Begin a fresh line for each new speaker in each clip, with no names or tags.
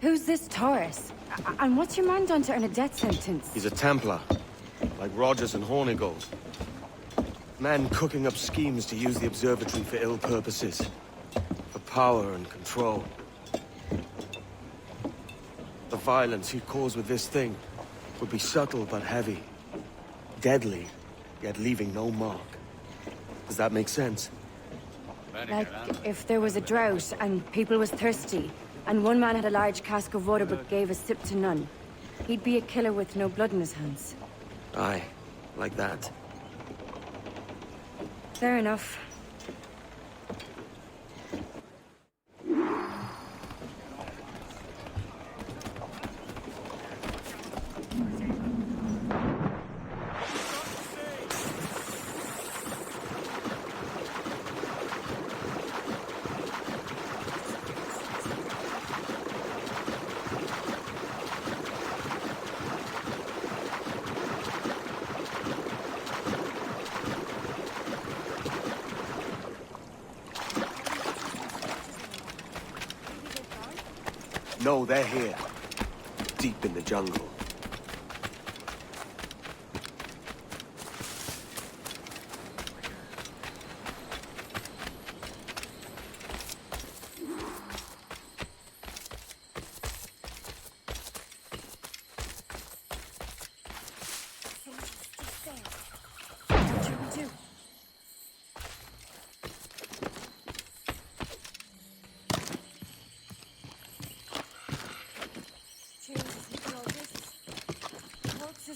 Who's this Taurus? And what's your man done to earn a death sentence?
He's a Templar, like Rogers and Hornigold. Man cooking up schemes to use the observatory for ill purposes. For power and control. The violence he'd cause with this thing would be subtle but heavy. Deadly, yet leaving no mark. Does that make sense?
Like, if there was a drought, and people was thirsty, and one man had a large cask of water but gave a sip to none, he'd be a killer with no blood in his hands.
Aye, like that.
Fair enough.
No, they're here. Deep in the jungle.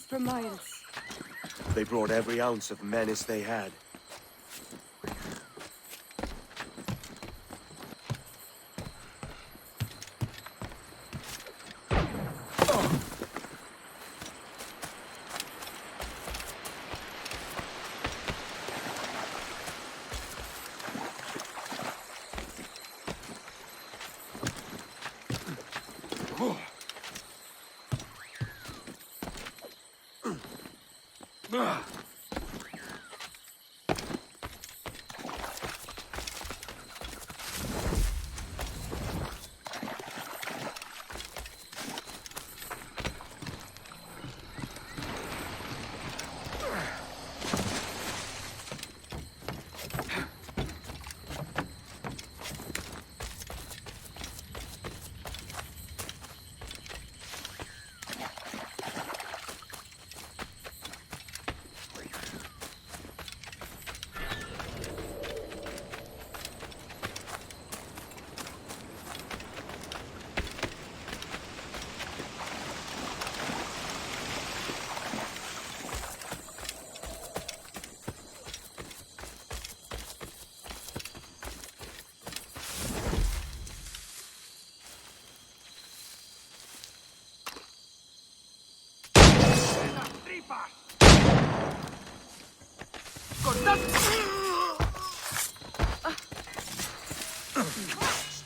For miles.
They brought every ounce of menace they had.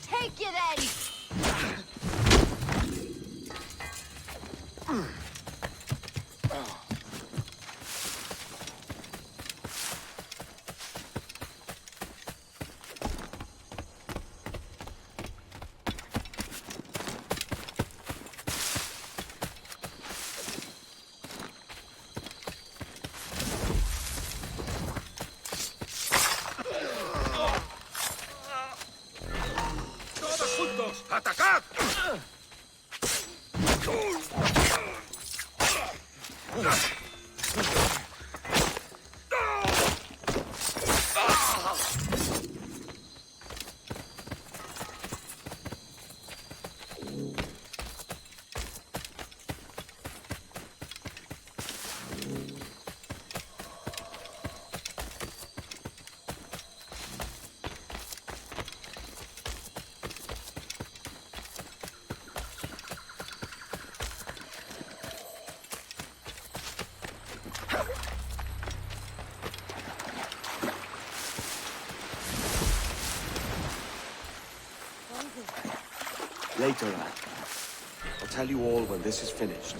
Take it, Eddie!
¡Atacad!
Later, lad. I'll tell you all when this is finished.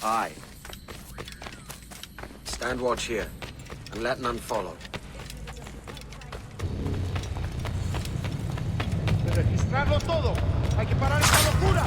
Aye. Stand watch here, and let none follow.
Registrarlo todo. Hay que parar esta locura.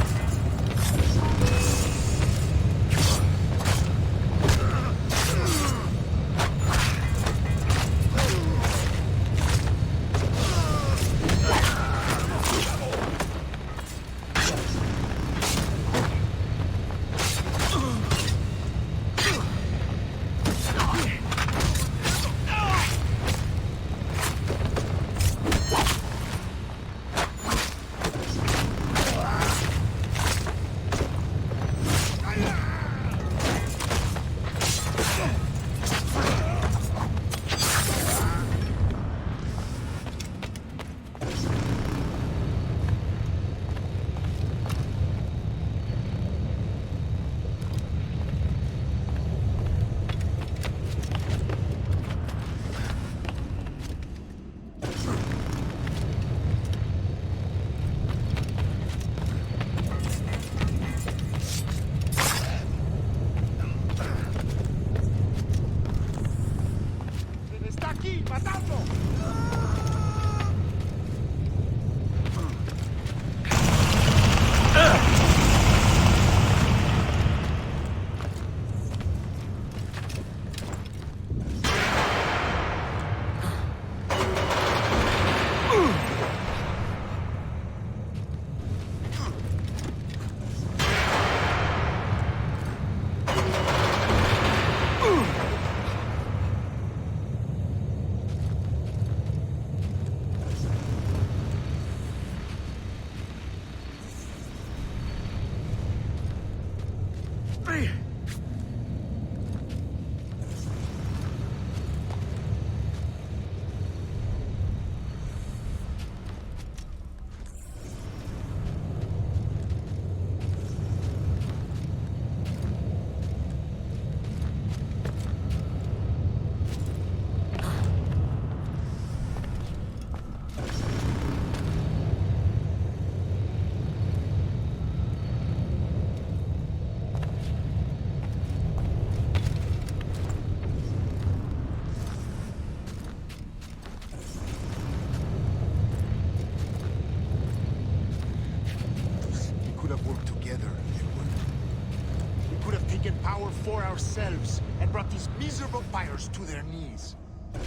For ourselves and brought these miserable pirates to their knees. There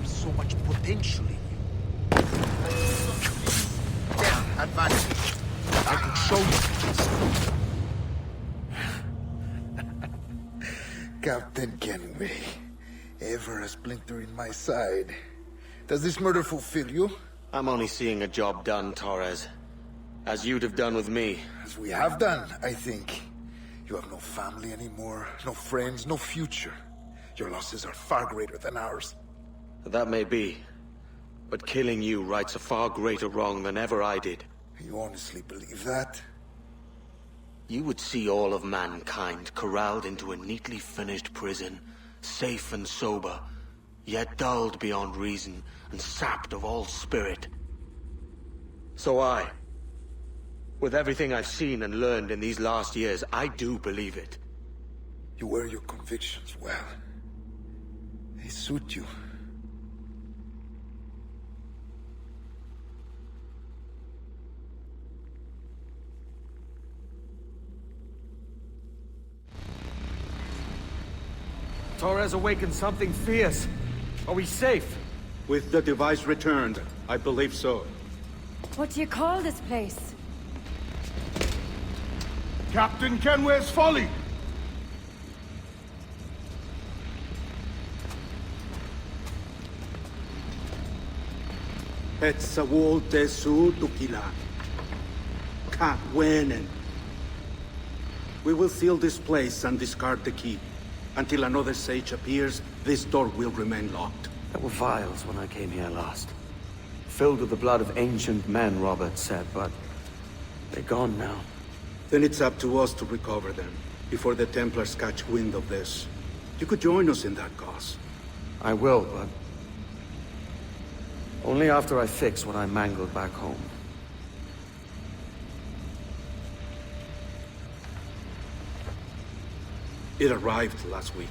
is so much potential in you. Yeah, advantage. I could show you.
Captain Kenway, ever a splinter in my side. Does this murder fulfill you?
I'm only seeing a job done, Torres. As you'd have done with me.
As we have done, I think. You have no family anymore, no friends, no future. Your losses are far greater than ours.
That may be. But killing you rights a far greater wrong than ever I did.
You honestly believe that?
You would see all of mankind corralled into a neatly finished prison, safe and sober, yet dulled beyond reason and sapped of all spirit. So with everything I've seen and learned in these last years, I do believe it.
You wear your convictions well. They suit you.
Torres awakened something fierce. Are we safe?
With the device returned, I believe so.
What do you call this place?
Captain Kenway's folly!
Etsawol Tesu Tukila. Katwenen. We will seal this place and discard the key. Until another sage appears, this door will remain locked.
There were vials when I came here last. Filled with the blood of ancient men, Robert said, but they're gone now.
Then it's up to us to recover them, before the Templars catch wind of this. You could join us in that cause.
I will, but only after I fix what I mangled back home.
It arrived last week.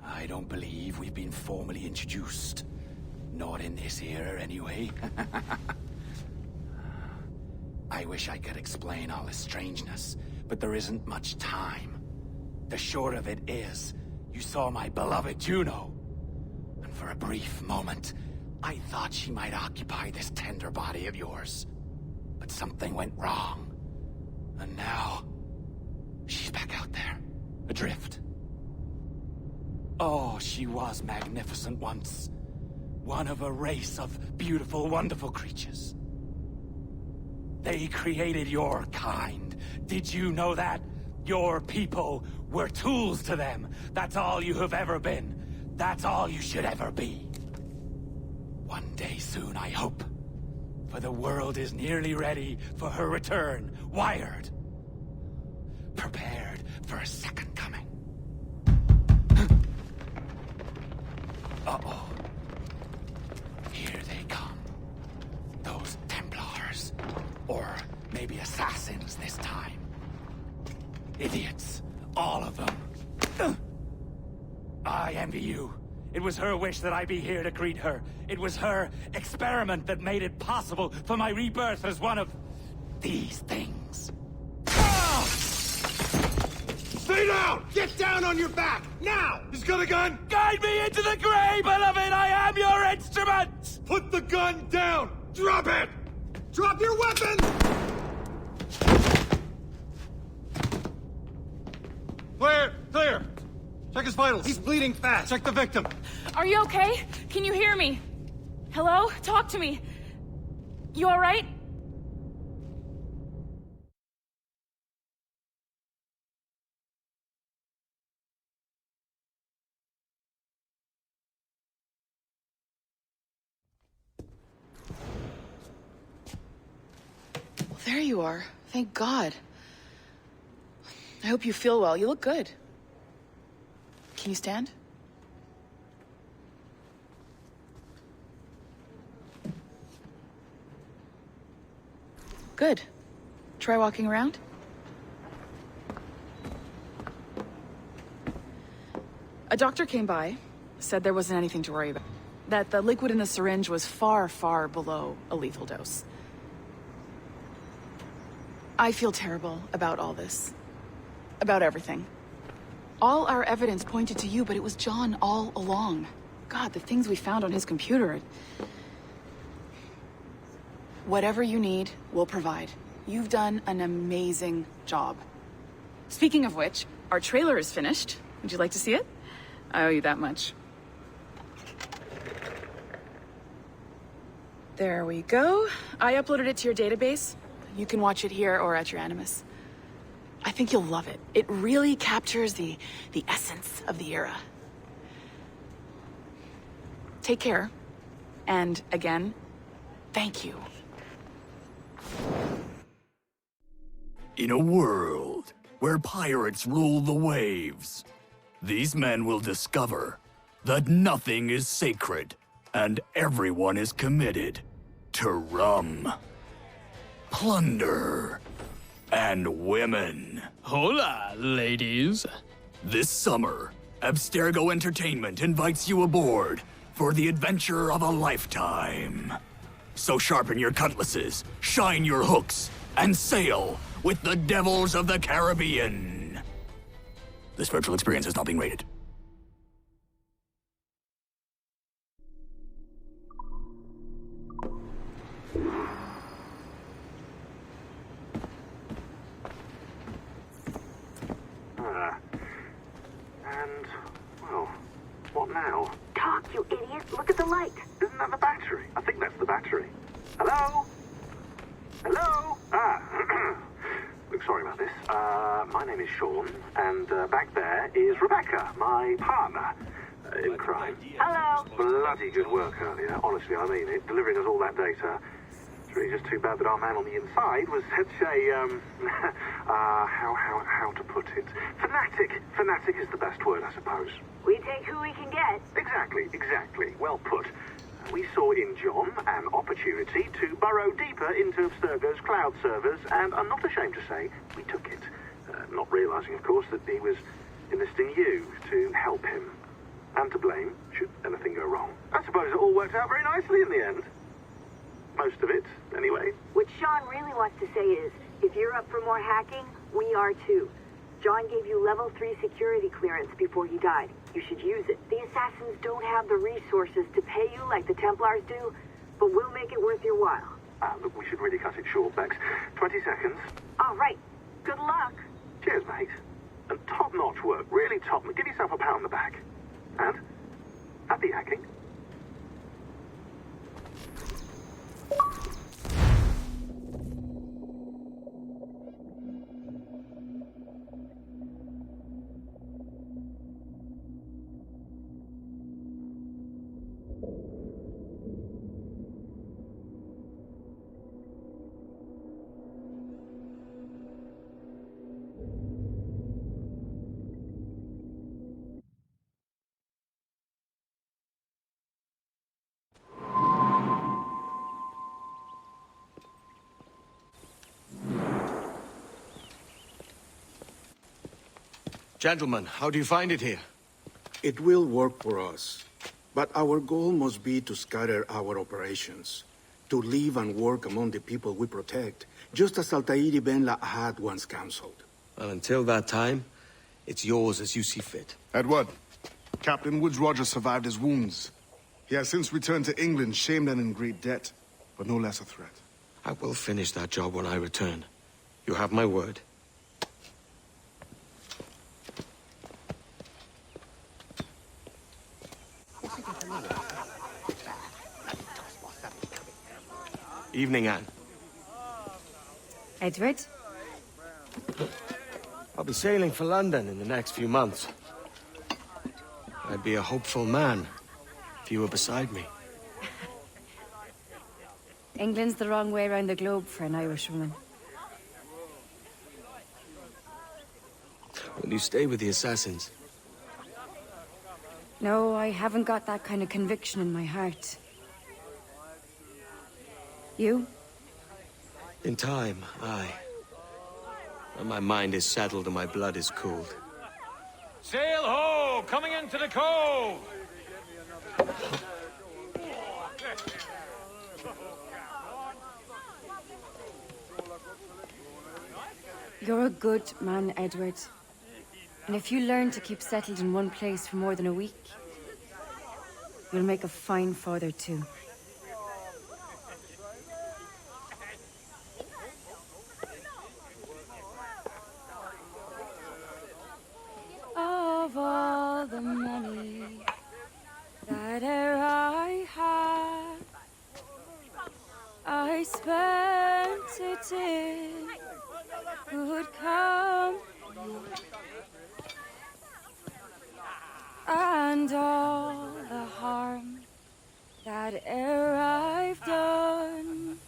I don't believe we've been formally introduced. Not in this era, anyway. I wish I could explain all this strangeness, but there isn't much time. The short of it is, you saw my beloved Juno. And for a brief moment, I thought she might occupy this tender body of yours. But something went wrong. And now, she's back out there, adrift. Oh, she was magnificent once. One of a race of beautiful, wonderful creatures. They created your kind. Did you know that? Your people were tools to them. That's all you have ever been. That's all you should ever be. One day soon, I hope. For the world is nearly ready for her return. Wired. Prepared for a second coming. Uh-oh. Here they come. Those Templars. Or maybe assassins this time. Idiots. All of them. I envy you. It was her wish that I be here to greet her. It was her experiment that made it possible for my rebirth as one of these things. Ah!
Stay down! Get down on your back! Now! He's got a gun!
Guide me into the grave, beloved! I am your instrument!
Put the gun down! Drop it! Drop your weapon! Clear! Clear! Check his vitals. He's bleeding fast. Check the victim.
Are you okay? Can you hear me? Hello? Talk to me. You alright?
Well, there you are. Thank God. I hope you feel well. You look good. Can you stand? Good. Try walking around. A doctor came by, said there wasn't anything to worry about. That the liquid in the syringe was far, far below a lethal dose. I feel terrible about all this. About everything. All our evidence pointed to you, but it was John all along. God, the things we found on his computer. Whatever you need, we'll provide. You've done an amazing job. Speaking of which, our trailer is finished. Would you like to see it? I owe you that much. There we go. I uploaded it to your database. You can watch it here or at your Animus. I think you'll love it. It really captures the essence of the era. Take care. And again, thank you.
In a world where pirates rule the waves, these men will discover that nothing is sacred and everyone is committed to rum, plunder, and women.
Hola, ladies.
This summer, Abstergo Entertainment invites you aboard for the adventure of a lifetime. So sharpen your cutlasses, shine your hooks, and sail with the devils of the Caribbean. This virtual experience is not being rated.
What now? Talk, you idiot! Look at the light! Isn't that the battery? I think that's the battery. My name is Sean, and back there is Rebecca, my partner in crime.
Hello.
Bloody good work earlier, honestly, I mean it, delivering us all that data. It's really just too bad that our man on the inside was such a, how to put it? Fanatic. Fanatic is the best word, I suppose.
We take who we can get.
Exactly. Well put. We saw in John an opportunity to burrow deeper into Abstergo's cloud servers, and I'm not ashamed to say we took it. Not realizing, of course, that he was enlisting you to help him. And to blame, should anything go wrong. I suppose it all worked out very nicely in the end. Most of it, anyway.
What Sean really wants to say is, if you're up for more hacking, we are too. John gave you level 3 security clearance before he died. You should use it. The assassins don't have the resources to pay you like the Templars do, but we'll make it worth your while.
Look, we should really cut it short, Bex. 20 seconds.
All right. Good luck.
Cheers, mate. And top-notch work. Really top. Give yourself a pat on the back. And happy hacking.
Gentlemen, how do you find it here?
It will work for us. But our goal must be to scatter our operations. To live and work among the people we protect, just as Altair ibn La'ahad once counseled.
Well, until that time, it's yours as you see fit.
Edward, Captain Woods Rogers survived his wounds. He has since returned to England, shamed and in great debt, but no less a threat.
I will finish that job when I return. You have my word. Evening, Anne.
Edward?
I'll be sailing for London in the next few months. I'd be a hopeful man if you were beside me.
England's the wrong way around the globe for an Irish woman.
Will you stay with the assassins?
No, I haven't got that kind of conviction in my heart. You?
In time, aye. When my mind is settled and my blood is cooled.
Sail ho! Coming into the cove!
You're a good man, Edward. And if you learn to keep settled in one place for more than a week, you'll make a fine father too. Of all the money that e'er I had, I spent it in good company, and all the harm that e'er I've done,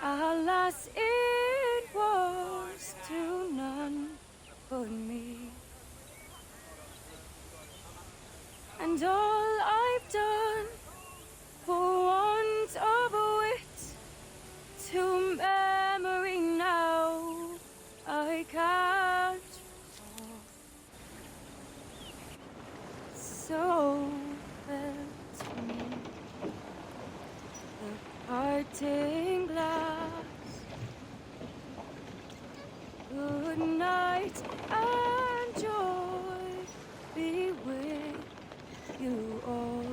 alas, it was to none but me. And all I've done for want of wit, to memory now I can't recall. So fell to me the parting glass. Good night and joy be with you all.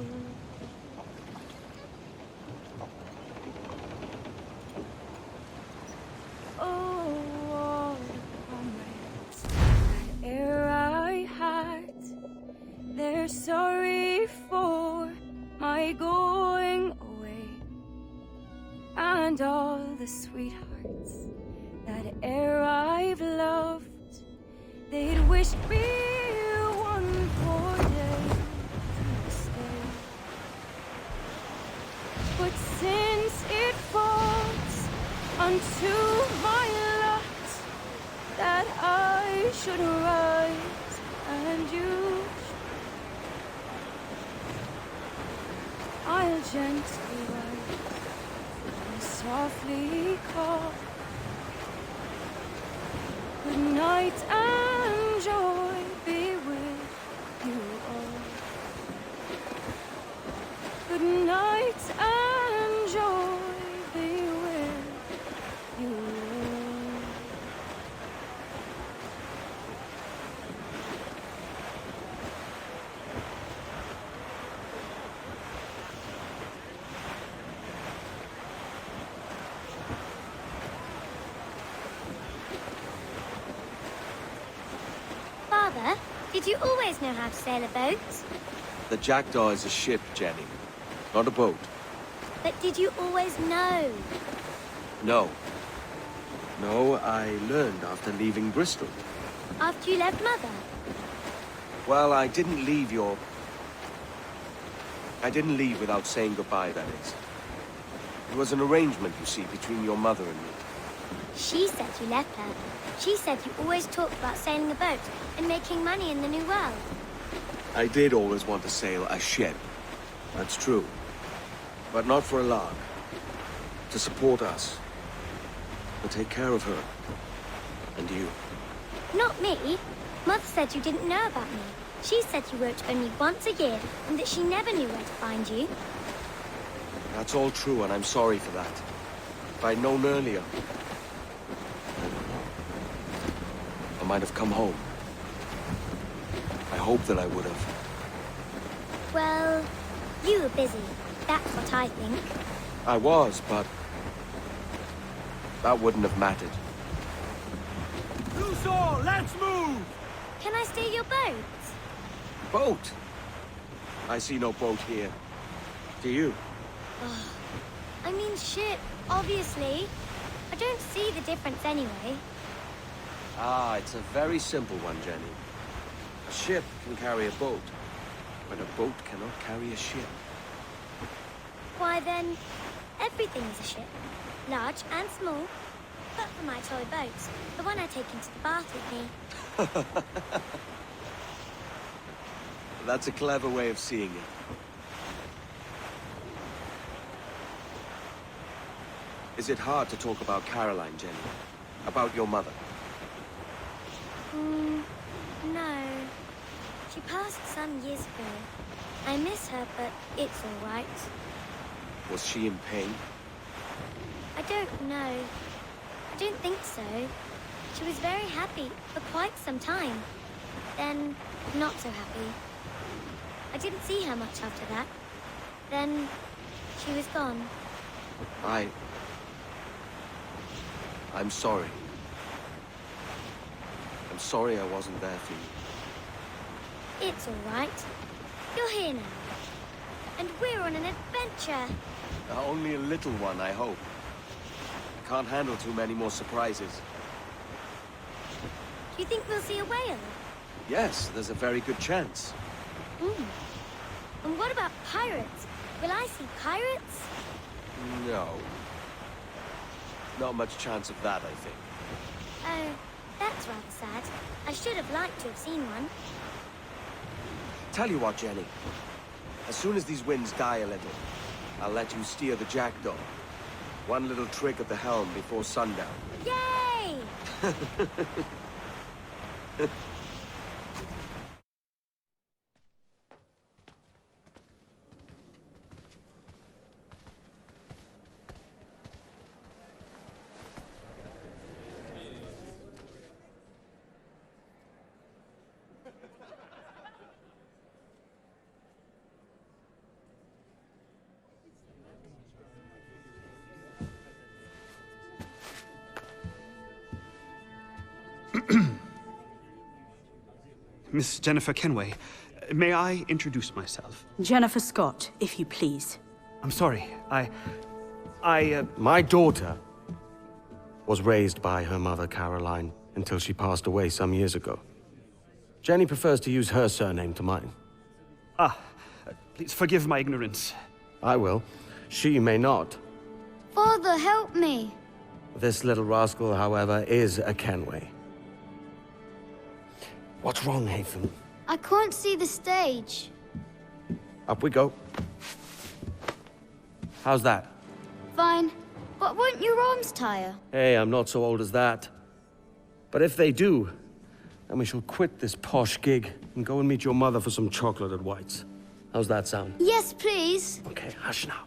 Oh, all the comrades that e'er I had, they're sorry for my going away, and all the sweethearts that ere I've loved, they'd wish me one poor day to stay. But since it falls unto my lot that I should rise and you, I'll gently rise and softly call. Good night and joy be with you all. Good night and joy be with you all.
Father, did you always know how to sail a boat?
The Jackdaw is a ship, Jenny. Not a boat.
But did you always know?
No. No, I learned after leaving Bristol.
After you left Mother?
Well, I didn't leave without saying goodbye, that is. It was an arrangement, you see, between your mother and me.
She said you left her. She said you always talked about sailing a boat and making money in the New World.
I did always want to sail a ship. That's true. But not for a lark. To support us. To take care of her. And you.
Not me. Mother said you didn't know about me. She said you worked only once a year and that she never knew where to find you.
That's all true, and I'm sorry for that. If I'd known earlier, I might have come home. I hope that I would have.
Well, you were busy. That's what I think.
I was, but that wouldn't have mattered.
Loose all, let's move!
Can I steal your boat?
Boat? I see no boat here. Do you?
Oh, I mean ship, obviously. I don't see the difference anyway.
Ah, it's a very simple one, Jenny. A ship can carry a boat, but a boat cannot carry a ship.
Why then, everything is a ship. Large and small. But for my toy boat, the one I take into the bath with me.
That's a clever way of seeing it. Is it hard to talk about Caroline, Jenny? About your mother?
No. She passed some years ago. I miss her, but it's all right.
Was she in pain?
I don't know. I don't think so. She was very happy for quite some time. Then, not so happy. I didn't see her much after that. Then, she was gone.
I'm sorry. I'm sorry I wasn't there for you.
It's all right. You're here now. And we're on an adventure.
Only a little one, I hope. Can't handle too many more surprises.
Do you think we'll see a whale?
Yes, there's a very good chance.
And what about pirates? Will I see pirates?
No. Not much chance of that, I think.
Oh, that's rather sad. I should have liked to have seen one.
Tell you what, Jenny. As soon as these winds die a little, I'll let you steer the Jackdaw. One little trick at the helm before sundown.
Yay!
Miss Jennifer Kenway, may I introduce myself?
Jennifer Scott, if you please.
I'm sorry, I...
My daughter
Was raised by her mother, Caroline, until she passed away some years ago. Jenny prefers to use her surname to mine.
Please forgive my ignorance.
I will. She may not.
Father, help me.
This little rascal, however, is a Kenway. What's wrong, Haytham?
I can't see the stage.
Up we go. How's that?
Fine. But won't your arms tire?
Hey, I'm not so old as that. But if they do, then we shall quit this posh gig and go and meet your mother for some chocolate at White's. How's that sound?
Yes, please.
Okay, hush now.